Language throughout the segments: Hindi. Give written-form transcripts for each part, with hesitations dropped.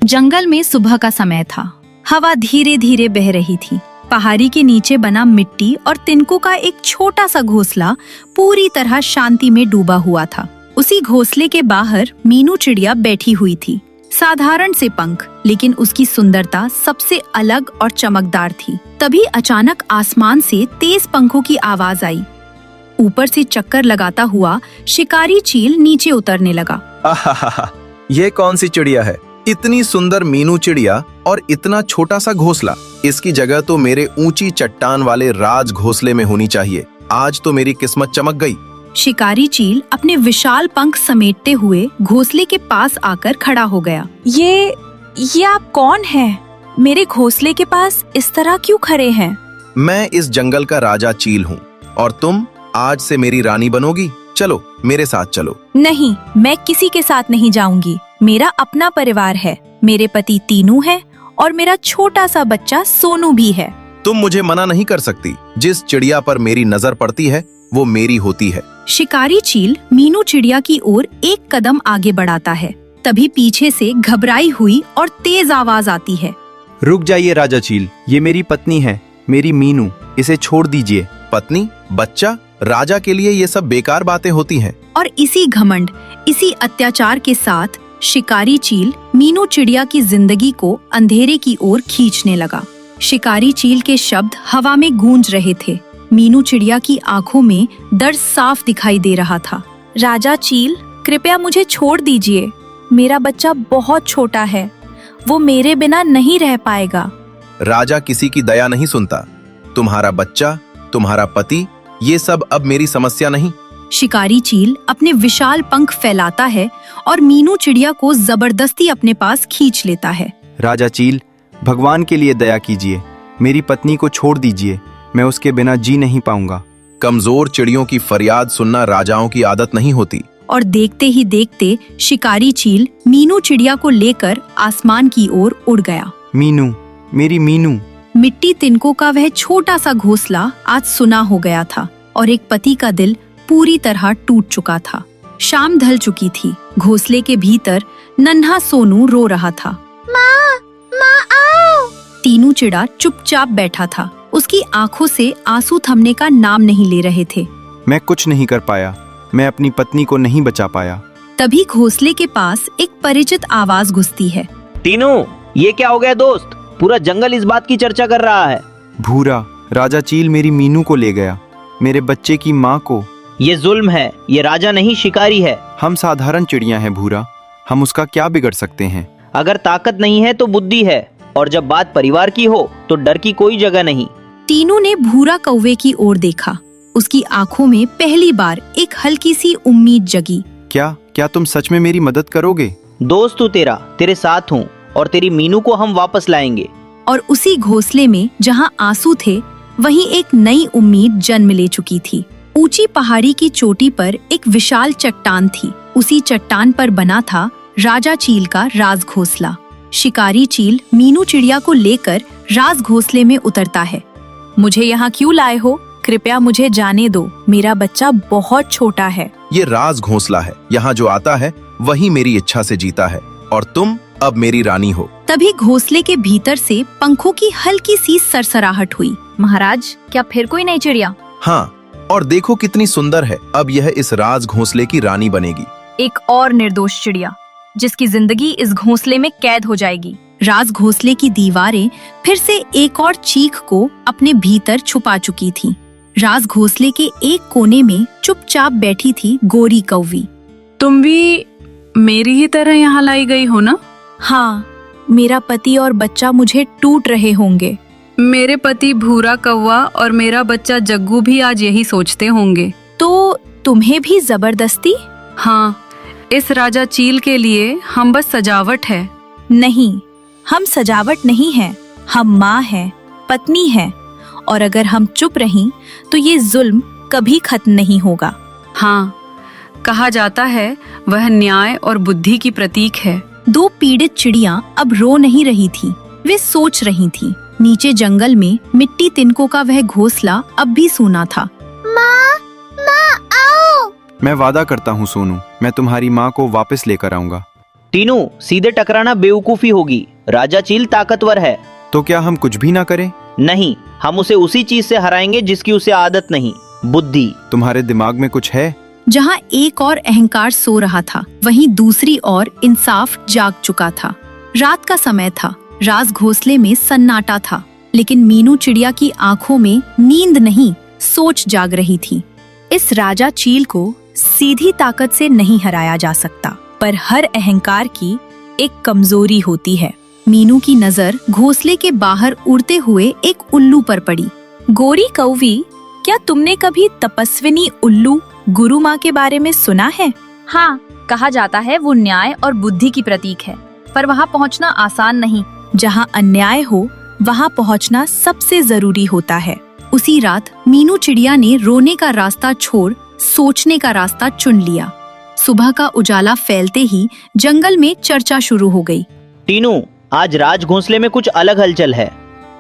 जंगल में सुबह का समय था। हवा धीरे धीरे बह रही थी। पहाड़ी के नीचे बना मिट्टी और तिनकों का एक छोटा सा घोंसला पूरी तरह शांति में डूबा हुआ था। उसी घोंसले के बाहर मीनू चिड़िया बैठी हुई थी। साधारण से पंख, लेकिन उसकी सुंदरता सबसे अलग और चमकदार थी। तभी अचानक आसमान से तेज पंखों की आवाज आई। ऊपर से चक्कर लगाता हुआ शिकारी चील नीचे उतरने लगा। आहा, ये कौन सी चिड़िया है? इतनी सुंदर मीनू चिड़िया और इतना छोटा सा घोंसला। इसकी जगह तो मेरे ऊंची चट्टान वाले राज घोंसले में होनी चाहिए। आज तो मेरी किस्मत चमक गई। शिकारी चील अपने विशाल पंख समेटते हुए घोंसले के पास आकर खड़ा हो गया। ये आप कौन हैं? मेरे घोंसले के पास इस तरह क्यों खड़े हैं? मैं इस जंगल का राजा चील हूँ और तुम आज से मेरी रानी बनोगी। चलो मेरे साथ चलो। नहीं, मैं किसी के साथ नहीं जाऊंगी। मेरा अपना परिवार है। मेरे पति तीनू है और मेरा छोटा सा बच्चा सोनू भी है। तुम मुझे मना नहीं कर सकती। जिस चिड़िया पर मेरी नजर पड़ती है वो मेरी होती है। शिकारी चील मीनू चिड़िया की ओर एक कदम आगे बढ़ाता है। तभी पीछे से घबराई हुई और तेज आवाज आती है। रुक जाइए राजा चील, ये मेरी पत्नी है, मेरी मीनू। इसे छोड़ दीजिए। पत्नी, बच्चा, राजा के लिए ये सब बेकार बातें होती हैं। और इसी घमंड, इसी अत्याचार के साथ शिकारी चील मीनू चिड़िया की जिंदगी को अंधेरे की ओर खींचने लगा। शिकारी चील के शब्द हवा में गूंज रहे थे। मीनू चिड़िया की आंखों में दर्द साफ दिखाई दे रहा था। राजा चील, कृपया मुझे छोड़ दीजिए। मेरा बच्चा बहुत छोटा है, वो मेरे बिना नहीं रह पाएगा। राजा किसी की दया नहीं सुनता। तुम्हारा बच्चा, तुम्हारा पति, ये सब अब मेरी समस्या नहीं। शिकारी चील अपने विशाल पंख फैलाता है और मीनू चिड़िया को जबरदस्ती अपने पास खींच लेता है। राजा चील, भगवान के लिए दया कीजिए। मेरी पत्नी को छोड़ दीजिए। मैं उसके बिना जी नहीं पाऊंगा। कमजोर चिड़ियों की फरियाद सुनना राजाओं की आदत नहीं होती। और देखते ही देखते शिकारी चील मीनू चिड़िया को लेकर आसमान की ओर उड़ गया। मीनू, मेरी मीनू। मिट्टी तिनकों का वह छोटा सा घोंसला आज सुना हो गया था और एक पति का दिल पूरी तरह टूट चुका था। शाम ढल चुकी थी। घोंसले के भीतर नन्हा सोनू रो रहा था। माँ, माँ आओ। तीनू चिड़ा चुपचाप बैठा था। उसकी आंखों से आंसू थमने का नाम नहीं ले रहे थे। मैं कुछ नहीं कर पाया। मैं अपनी पत्नी को नहीं बचा पाया। तभी घोंसले के पास एक परिचित आवाज घुसती है। तीनू, ये क्या हो गया दोस्त? पूरा जंगल इस बात की चर्चा कर रहा है। भूरा, राजा चील मेरी मीनू को ले गया, मेरे बच्चे की माँ को। ये जुल्म है। ये राजा नहीं, शिकारी है। हम साधारण चिड़िया हैं भूरा, हम उसका क्या बिगड़ सकते हैं? अगर ताकत नहीं है तो बुद्धि है, और जब बात परिवार की हो तो डर की कोई जगह नहीं। तीनों ने भूरा कौवे की ओर देखा। उसकी आंखों में पहली बार एक हल्की सी उम्मीद जगी। क्या तुम सच में मेरी मदद करोगे? दोस्त हूँ तेरा, तेरे साथ हूँ, और तेरी मीनू को हम वापस लाएंगे। और उसी घोंसले में जहाँ आंसू थे, वहीं एक नई उम्मीद जन्म ले चुकी थी। ऊंची पहाड़ी की चोटी पर एक विशाल चट्टान थी। उसी चट्टान पर बना था राजा चील का राज घोंसला। शिकारी चील मीनू चिड़िया को लेकर राज घोंसले में उतरता है। मुझे यहाँ क्यों लाए हो? कृपया मुझे जाने दो। मेरा बच्चा बहुत छोटा है। ये राज घोंसला है। यहाँ जो आता है वही मेरी इच्छा से जीता है, और तुम अब मेरी रानी हो। तभी घोंसले के भीतर से पंखों की हल्की सी सरसराहट हुई। महाराज, क्या फिर कोई नई चिड़िया? हाँ, और देखो कितनी सुंदर है। अब यह इस राज घोंसले की रानी बनेगी। एक और निर्दोष चिड़िया, जिसकी जिंदगी इस घोंसले में कैद हो जाएगी। राज घोंसले की दीवारें फिर से एक और चीख को अपने भीतर छुपा चुकी थीं। राज घोंसले के एक कोने में चुपचाप बैठी थी गोरी कौवी। तुम भी मेरी ही तरह यहाँ लाई गई हो ना? हाँ, मेरा पति और बच्चा मुझे टूट रहे होंगे। मेरे पति भूरा कौवा और मेरा बच्चा जग्गू भी आज यही सोचते होंगे। तो तुम्हें भी जबरदस्ती? हाँ, इस राजा चील के लिए हम बस सजावट है। नहीं, हम सजावट नहीं हैं। हम माँ हैं, पत्नी हैं, और अगर हम चुप रहीं तो ये जुल्म कभी खत्म नहीं होगा। हाँ, कहा जाता है वह न्याय और बुद्धि की प्रतीक है। दो पीड़ित चिड़ियां अब रो नहीं रही थीं, वे सोच रही थीं। नीचे जंगल में मिट्टी तिनकों का वह घोंसला अब भी सूना था। माँ, माँ आओ। मैं वादा करता हूँ सोनू, मैं तुम्हारी माँ को वापस लेकर आऊंगा। टीनू, सीधे टकराना बेवकूफी होगी। राजा चील ताकतवर है। तो क्या हम कुछ भी ना करें? नहीं, हम उसे उसी चीज से हराएंगे जिसकी उसे आदत नहीं, बुद्धि। तुम्हारे दिमाग में कुछ है? जहाँ एक और अहंकार सो रहा था, वहीं दूसरी ओर इंसाफ जाग चुका था। रात का समय था। राज घोंसले में सन्नाटा था, लेकिन मीनू चिड़िया की आंखों में नींद नहीं, सोच जाग रही थी। इस राजा चील को सीधी ताकत से नहीं हराया जा सकता, पर हर अहंकार की एक कमजोरी होती है। मीनू की नजर घोंसले के बाहर उड़ते हुए एक उल्लू पर पड़ी। गोरी कौवी, क्या तुमने कभी तपस्विनी उल्लू गुरु माँ के बारे में सुना है? हाँ, कहा जाता है वो न्याय और बुद्धि की प्रतीक है, पर वहाँ पहुँचना आसान नहीं। जहाँ अन्याय हो वहाँ पहुँचना सबसे जरूरी होता है। उसी रात मीनू चिड़िया ने रोने का रास्ता छोड़ सोचने का रास्ता चुन लिया। सुबह का उजाला फैलते ही जंगल में चर्चा शुरू हो गई। टीनू, आज राज घोंसले में कुछ अलग हलचल है।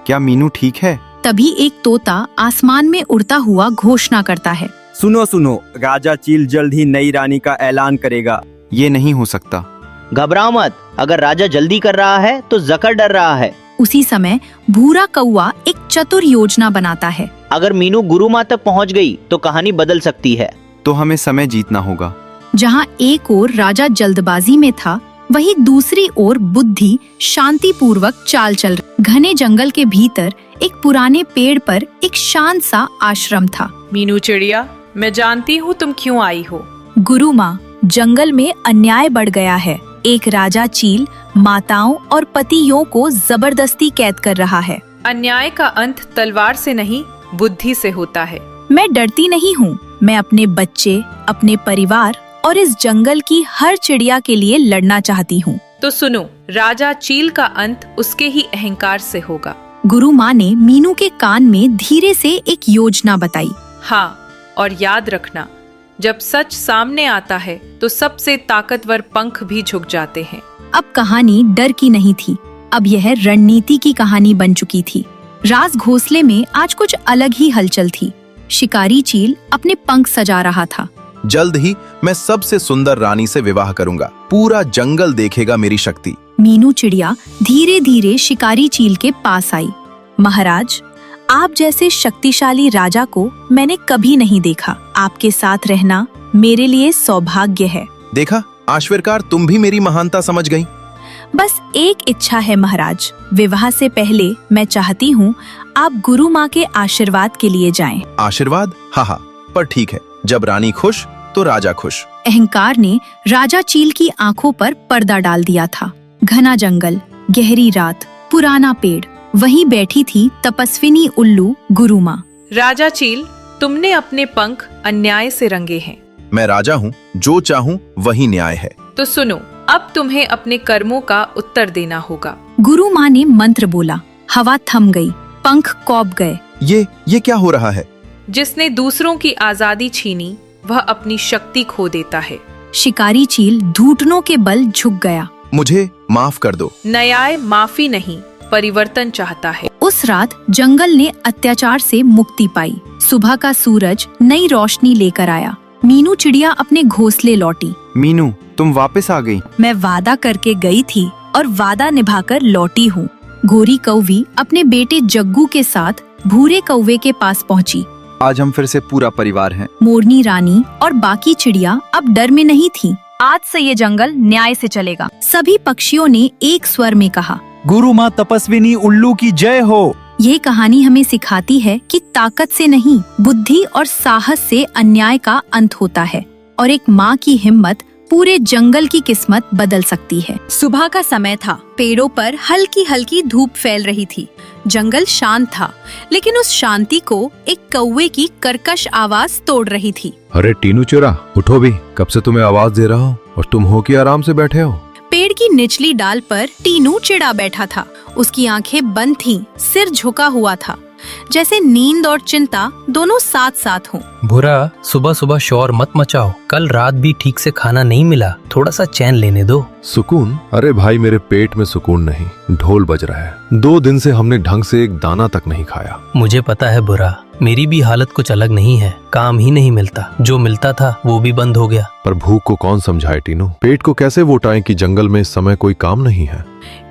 क्या मीनू ठीक है? तभी एक तोता आसमान में उड़ता हुआ घोषणा करता है। सुनो सुनो, राजा चील जल्द ही नई रानी का ऐलान करेगा। ये नहीं हो सकता। घबराओ मत, अगर राजा जल्दी कर रहा है तो जकर डर रहा है। उसी समय भूरा कौवा एक चतुर योजना बनाता है। अगर मीनू गुरु माँ तक पहुँच गई तो कहानी बदल सकती है। तो हमें समय जीतना होगा। जहाँ एक ओर राजा जल्दबाजी में था, वहीं दूसरी ओर बुद्धि शांतिपूर्वक चाल चल रही। घने जंगल के भीतर एक पुराने पेड़ पर एक शांत सा आश्रम था। मीनू चिड़िया, मैं जानती हूँ तुम क्यों आई हो। गुरु माँ, जंगल में अन्याय बढ़ गया है। एक राजा चील माताओं और पतियों को जबरदस्ती कैद कर रहा है। अन्याय का अंत तलवार से नहीं, बुद्धि से होता है। मैं डरती नहीं हूँ। मैं अपने बच्चे, अपने परिवार और इस जंगल की हर चिड़िया के लिए लड़ना चाहती हूँ। तो सुनो, राजा चील का अंत उसके ही अहंकार से होगा। गुरु माँ ने मीनू के कान में धीरे से एक योजना बताई। हाँ, और याद रखना, जब सच सामने आता है तो सबसे ताकतवर पंख भी झुक जाते हैं। अब कहानी डर की नहीं थी, अब यह रणनीति की कहानी बन चुकी थी। राज घोंसले में आज कुछ अलग ही हलचल थी। शिकारी चील अपने पंख सजा रहा था। जल्द ही मैं सबसे सुंदर रानी से विवाह करूंगा। पूरा जंगल देखेगा मेरी शक्ति। मीनू चिड़िया धीरे धीरे शिकारी चील के पास आई। महाराज, आप जैसे शक्तिशाली राजा को मैंने कभी नहीं देखा। आपके साथ रहना मेरे लिए सौभाग्य है। देखा, आश्चर्यकार, तुम भी मेरी महानता समझ गई। बस एक इच्छा है महाराज। विवाह से पहले मैं चाहती हूँ आप गुरु माँ के आशीर्वाद के लिए जाएं। आशीर्वाद? हाँ, पर ठीक है, जब रानी खुश तो राजा खुश। अहंकार ने राजा चील की आंखों पर पर्दा डाल दिया था। घना जंगल, गहरी रात, पुराना पेड़, वहीं बैठी थी तपस्विनी उल्लू गुरु माँ। राजा चील, तुमने अपने पंख अन्याय से रंगे हैं। मैं राजा हूँ, जो चाहूँ वही न्याय है। तो सुनो, अब तुम्हें अपने कर्मों का उत्तर देना होगा। गुरु माँ ने मंत्र बोला। हवा थम गई, पंख कौप गए। ये क्या हो रहा है? जिसने दूसरों की आजादी छीनी वह अपनी शक्ति खो देता है। शिकारी चील घुटनों के बल झुक गया। मुझे माफ कर दो। न्याय माफी नहीं, परिवर्तन चाहता है। उस रात जंगल ने अत्याचार से मुक्ति पाई। सुबह का सूरज नई रोशनी लेकर आया। मीनू चिड़िया अपने घोंसले लौटी। मीनू, तुम वापस आ गई। मैं वादा करके गई थी और वादा निभाकर लौटी हूँ। गोरी कौवी अपने बेटे जग्गू के साथ भूरे कौवे के पास पहुँची। आज हम फिर से पूरा परिवार हैं। मोरनी रानी और बाकी चिड़िया अब डर में नहीं थी। आज से ये जंगल न्याय से चलेगा। सभी पक्षियों ने एक स्वर में कहा, गुरु माँ तपस्विनी उल्लू की जय हो। ये कहानी हमें सिखाती है कि ताकत से नहीं, बुद्धि और साहस से अन्याय का अंत होता है, और एक माँ की हिम्मत पूरे जंगल की किस्मत बदल सकती है। सुबह का समय था। पेड़ों पर हल्की हल्की धूप फैल रही थी। जंगल शांत था, लेकिन उस शांति को एक कौवे की कर्कश आवाज तोड़ रही थी। अरे टीनू चोरा, उठो भी, कब से तुम्हें आवाज दे रहा हूँ और तुम हो कि आराम से बैठे हो। पेड़ की निचली डाल पर टीनू चिड़ा बैठा था। उसकी आंखें बंद थीं, सिर झुका हुआ था। जैसे नींद और चिंता दोनों साथ साथ हों। भूरा, सुबह सुबह शोर मत मचाओ। कल रात भी ठीक से खाना नहीं मिला, थोड़ा सा चैन लेने दो। सुकून? अरे भाई, मेरे पेट में सुकून नहीं, ढोल बज रहा है। 2 दिन से हमने ढंग से एक दाना तक नहीं खाया। मुझे पता है भूरा, मेरी भी हालत कुछ अलग नहीं है। काम ही नहीं मिलता, जो मिलता था वो भी बंद हो गया। पर भूख को कौन समझाए टीनू? पेट को कैसे वोटाएं कि जंगल में इस समय कोई काम नहीं है।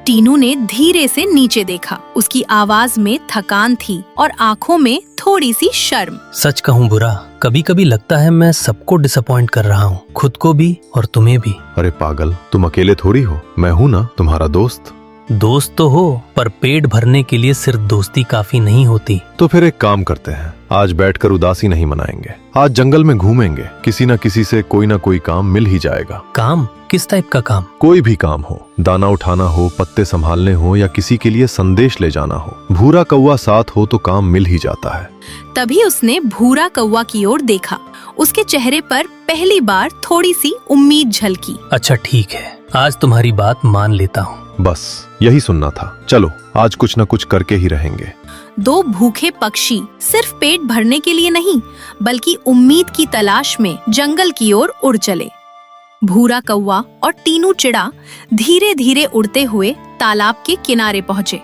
टीनू ने धीरे से नीचे देखा। उसकी आवाज में थकान थी और आंखों में थोड़ी सी शर्म। सच कहूँ भूरा, कभी कभी लगता है मैं सबको डिसअपॉइंट कर रहा हूँ, खुद को भी और तुम्हें भी। अरे पागल, तुम अकेले थोड़ी हो, मैं हूँ ना तुम्हारा दोस्त। दोस्त तो हो, पर पेट भरने के लिए सिर्फ दोस्ती काफी नहीं होती। तो फिर एक काम करते हैं, आज बैठकर उदासी नहीं मनाएंगे। आज जंगल में घूमेंगे, किसी न किसी से कोई ना कोई काम मिल ही जाएगा। काम? किस टाइप का काम? कोई भी काम हो, दाना उठाना हो, पत्ते संभालने हो या किसी के लिए संदेश ले जाना हो। भूरा कौवा साथ हो तो काम मिल ही जाता है। तभी उसने भूरा कौवा की ओर देखा। उसके चेहरे पर पहली बार थोड़ी सी उम्मीद झलकी। अच्छा ठीक है, आज तुम्हारी बात मान लेता हूँ। बस यही सुनना था। चलो, आज कुछ न कुछ करके ही रहेंगे। 2 भूखे पक्षी सिर्फ पेट भरने के लिए नहीं, बल्कि उम्मीद की तलाश में जंगल की ओर उड़ चले। भूरा कौवा और टीनू चिड़ा धीरे धीरे उड़ते हुए तालाब के किनारे पहुँचे।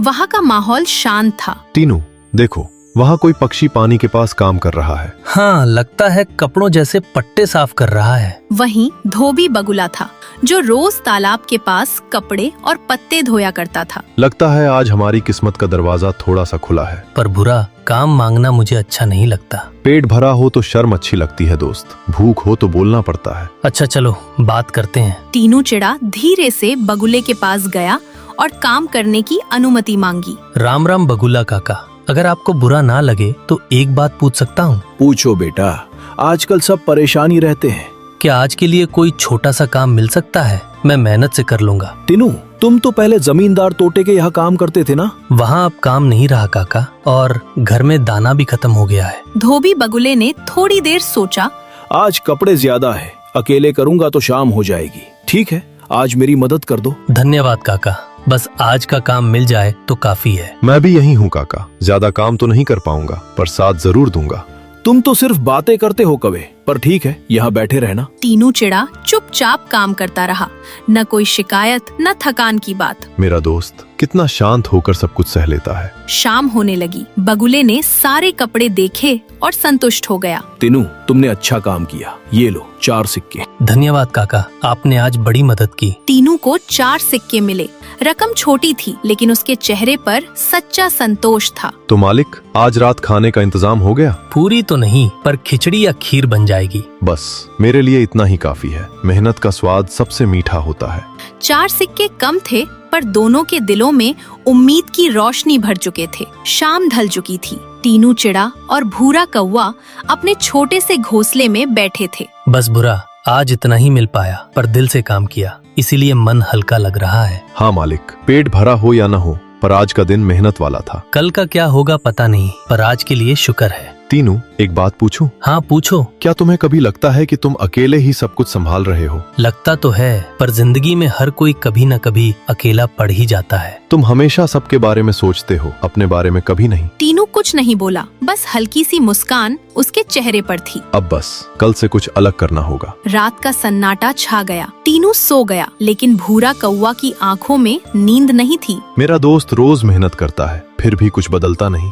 वहाँ का माहौल शांत था। टीनू, देखो, वहाँ कोई पक्षी पानी के पास काम कर रहा है। हाँ, लगता है कपड़ों जैसे पट्टे साफ कर रहा है। वहीं धोबी बगुला था, जो रोज तालाब के पास कपड़े और पत्ते धोया करता था। लगता है आज हमारी किस्मत का दरवाजा थोड़ा सा खुला है। पर भूरा, काम मांगना मुझे अच्छा नहीं लगता। पेट भरा हो तो शर्म अच्छी लगती है दोस्त, भूख हो तो बोलना पड़ता है। अच्छा चलो, बात करते हैं। टीनू चिड़ा धीरे से बगुले के पास गया और काम करने की अनुमति मांगी। राम राम बगुला काका, अगर आपको बुरा ना लगे तो एक बात पूछ सकता हूँ? पूछो बेटा, आजकल सब परेशानी रहते हैं। क्या आज के लिए कोई छोटा सा काम मिल सकता है? मैं मेहनत से कर लूंगा। टीनू, तुम तो पहले जमींदार तोते के यहाँ काम करते थे ना? वहाँ अब काम नहीं रहा काका, और घर में दाना भी खत्म हो गया है। धोबी बगुले ने थोड़ी देर सोचा। आज कपड़े ज्यादा है, अकेले करूँगा तो शाम हो जाएगी। ठीक है, आज मेरी मदद कर दो। धन्यवाद काका, बस आज का काम मिल जाए तो काफी है। मैं भी यही हूँ काका, ज्यादा काम तो नहीं कर पाऊंगा, पर साथ जरूर दूंगा। तुम तो सिर्फ बातें करते हो कवे, पर ठीक है, यहाँ बैठे रहना। टीनू चिड़ा चुपचाप काम करता रहा। न कोई शिकायत, न थकान की बात। मेरा दोस्त कितना शांत होकर सब कुछ सह लेता है। शाम होने लगी। बगुले ने सारे कपड़े देखे और संतुष्ट हो गया। टीनू, तुमने अच्छा काम किया, ये लो 4 सिक्के। धन्यवाद काका, आपने आज बड़ी मदद की। टीनू को 4 सिक्के मिले। रकम छोटी थी, लेकिन उसके चेहरे पर सच्चा संतोष था। तो मालिक, आज रात खाने का इंतजाम हो गया? पूरी तो नहीं, पर खिचड़ी या खीर बन जाएगी। बस मेरे लिए इतना ही काफी है। मेहनत का स्वाद सबसे मीठा होता है। 4 सिक्के कम थे, पर दोनों के दिलों में उम्मीद की रोशनी भर चुके थे। शाम ढल चुकी थी। टीनू चिड़ा और भूरा कौवा अपने छोटे से घोंसले में बैठे थे। बस बुरा, आज इतना ही मिल पाया, पर दिल से काम किया, इसीलिए मन हल्का लग रहा है। हाँ मालिक, पेट भरा हो या न हो, पर आज का दिन मेहनत वाला था। कल का क्या होगा पता नहीं, पर आज के लिए शुक्र है। टीनू, एक बात पूछूं? हाँ पूछो। क्या तुम्हें कभी लगता है कि तुम अकेले ही सब कुछ संभाल रहे हो? लगता तो है, पर जिंदगी में हर कोई कभी न कभी अकेला पड़ ही जाता है। तुम हमेशा सबके बारे में सोचते हो, अपने बारे में कभी नहीं। टीनू कुछ नहीं बोला, बस हल्की सी मुस्कान उसके चेहरे पर थी। अब बस कल से कुछ अलग करना होगा। रात का सन्नाटा छा गया। टीनू सो गया, लेकिन भूरा कौवा की आंखों में नींद नहीं थी। मेरा दोस्त रोज मेहनत करता है, फिर भी कुछ बदलता नहीं।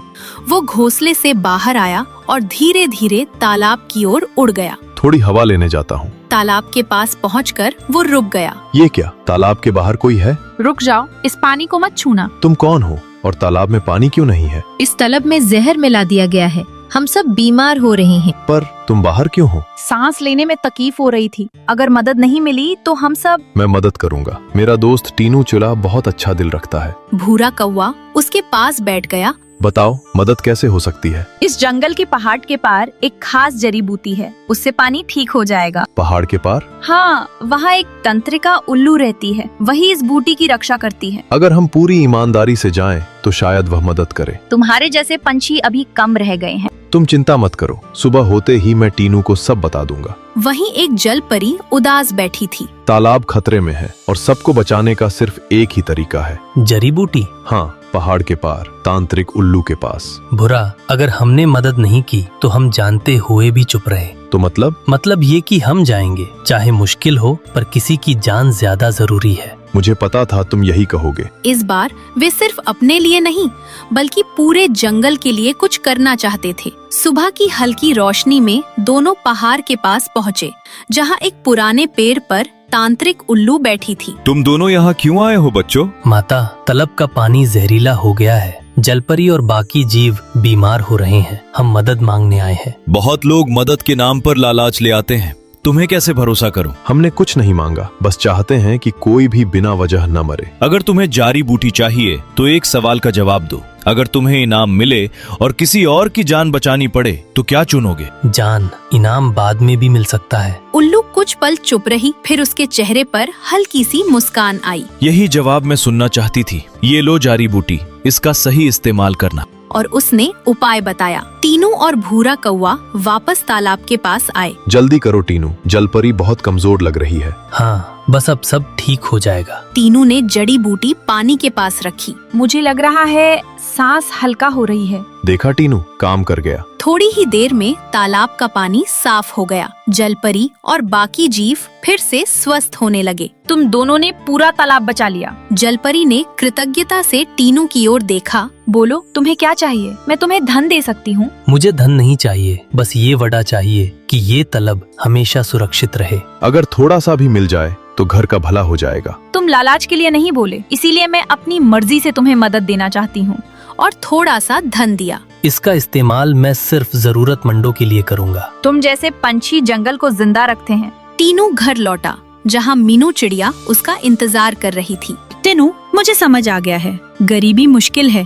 वो घोंसले से बाहर आया और धीरे धीरे तालाब की ओर उड़ गया। थोड़ी हवा लेने जाता हूँ। तालाब के पास पहुंचकर वो रुक गया। ये क्या, तालाब के बाहर कोई है? रुक जाओ, इस पानी को मत छूना। तुम कौन हो और तालाब में पानी क्यों नहीं है? इस तालाब में जहर मिला दिया गया है, हम सब बीमार हो रहे हैं। पर तुम बाहर क्यों हो? सांस लेने में तकलीफ हो रही थी, अगर मदद नहीं मिली तो हम सब। मैं मदद करूंगा। मेरा दोस्त टीनू चिड़ा बहुत अच्छा दिल रखता है। भूरा कौवा उसके पास बैठ गया। बताओ, मदद कैसे हो सकती है? इस जंगल के पहाड़ के पार एक खास जड़ी बूटी है, उससे पानी ठीक हो जाएगा। पहाड़ के पार? हाँ, वहाँ एक तंत्रिका उल्लू रहती है, वही इस बूटी की रक्षा करती है। अगर हम पूरी ईमानदारी से जाएं, तो शायद वह मदद करे। तुम्हारे जैसे पंछी अभी कम रह गए हैं। तुम चिंता मत करो, सुबह होते ही मैं टीनू को सब बता दूंगा। वहीं एक जल परी उदास बैठी थी। तालाब खतरे में है और सबको बचाने का सिर्फ एक ही तरीका है। जड़ी बूटी? हाँ, पहाड़ के पार, तांत्रिक उल्लू के पास। भूरा, अगर हमने मदद नहीं की तो हम जानते हुए भी चुप रहे। तो मतलब ये कि हम जाएंगे, चाहे मुश्किल हो, पर किसी की जान ज्यादा जरूरी है। मुझे पता था तुम यही कहोगे। इस बार वे सिर्फ अपने लिए नहीं बल्कि पूरे जंगल के लिए कुछ करना चाहते थे। सुबह की हल्की रोशनी में दोनों पहाड़ के पास पहुँचे, जहाँ एक पुराने पेड़ पर तांत्रिक उल्लू बैठी थी। तुम दोनों यहाँ क्यों आए हो बच्चों? माता, तलब का पानी जहरीला हो गया है। जलपरी और बाकी जीव बीमार हो रहे हैं। हम मदद मांगने आए हैं। बहुत लोग मदद के नाम पर लालच ले आते हैं, तुम्हें कैसे भरोसा करूं? हमने कुछ नहीं मांगा, बस चाहते हैं कि कोई भी बिना वजह न मरे। अगर तुम्हें जारी बूटी चाहिए तो एक सवाल का जवाब दो। अगर तुम्हें इनाम मिले और किसी और की जान बचानी पड़े तो क्या चुनोगे? जान। इनाम बाद में भी मिल सकता है। उल्लू कुछ पल चुप रही, फिर उसके चेहरे पर हल्की सी मुस्कान आई। यही जवाब मैं सुनना चाहती थी। ये लो जारी बूटी, इसका सही इस्तेमाल करना। और उसने उपाय बताया। टीनू और भूरा कौवा वापस तालाब के पास आए। जल्दी करो टीनू, जलपरी बहुत कमजोर लग रही है। हाँ, बस अब सब ठीक हो जाएगा। टीनू ने जड़ी बूटी पानी के पास रखी। मुझे लग रहा है सांस हल्का हो रही है। देखा टीनू, काम कर गया। थोड़ी ही देर में तालाब का पानी साफ हो गया। जलपरी और बाकी जीव फिर से स्वस्थ होने लगे। तुम दोनों ने पूरा तालाब बचा लिया। जलपरी ने कृतज्ञता से टीनू की ओर देखा। बोलो, तुम्हें क्या चाहिए? मैं तुम्हें धन दे सकती हूँ। मुझे धन नहीं चाहिए, बस ये वड़ा चाहिए कि ये तलब हमेशा सुरक्षित रहे। अगर थोड़ा सा भी मिल जाए तो घर का भला हो जाएगा। तुम लालच के लिए नहीं बोले, इसीलिए मैं अपनी मर्जी से तुम्हें मदद देना चाहती हूँ। और थोड़ा सा धन दिया। इसका इस्तेमाल मैं सिर्फ जरूरतमंदों के लिए करूँगा। तुम जैसे पंछी जंगल को जिंदा रखते हैं। टीनू घर लौटा, जहाँ मीनू चिड़िया उसका इंतजार कर रही थी। टीनू, मुझे समझ आ गया है, गरीबी मुश्किल है,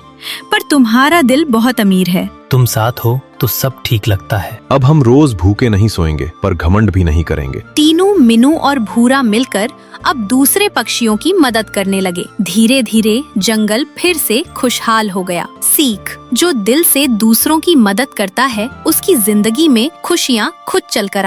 पर तुम्हारा दिल बहुत अमीर है। तुम साथ हो तो सब ठीक लगता है। अब हम रोज भूखे नहीं सोएंगे, पर घमंड भी नहीं करेंगे। टीनू, मीनू और भूरा मिलकर अब दूसरे पक्षियों की मदद करने लगे। धीरे धीरे जंगल फिर से खुशहाल हो गया। सीख, जो दिल से दूसरों की मदद करता है, उसकी जिंदगी में खुशियाँ खुद चलकर